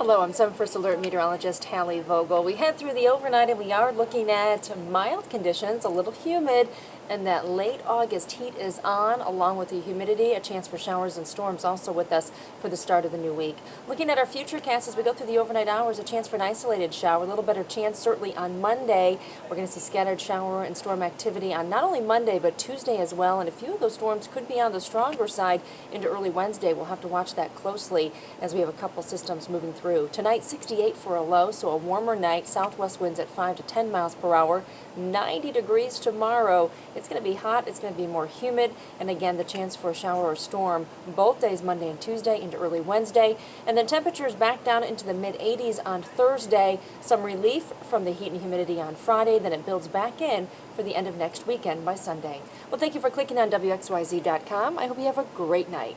Hello, I'm 7 First Alert meteorologist Hallie Vogel. We head through the overnight and we are looking at mild conditions, a little humid, and that late August heat is on, along with the humidity, a chance for showers and storms also with us for the start of the new week. Looking at our futurecast as we go through the overnight hours, a chance for an isolated shower, a little better chance certainly on Monday. We're going to see scattered shower and storm activity on not only Monday but Tuesday as well, and a few of those storms could be on the stronger side into early Wednesday. We'll have to watch that closely as we have a couple systems moving through. Tonight, 68 for a low, so a warmer night. Southwest winds at 5 to 10 miles per hour. 90 degrees tomorrow. It's going to be hot. It's going to be more humid. And again, the chance for a shower or storm both days, Monday and Tuesday, into early Wednesday. And then temperatures back down into the mid-80s on Thursday. Some relief from the heat and humidity on Friday. Then it builds back in for the end of next weekend by Sunday. Well, thank you for clicking on WXYZ.com. I hope you have a great night.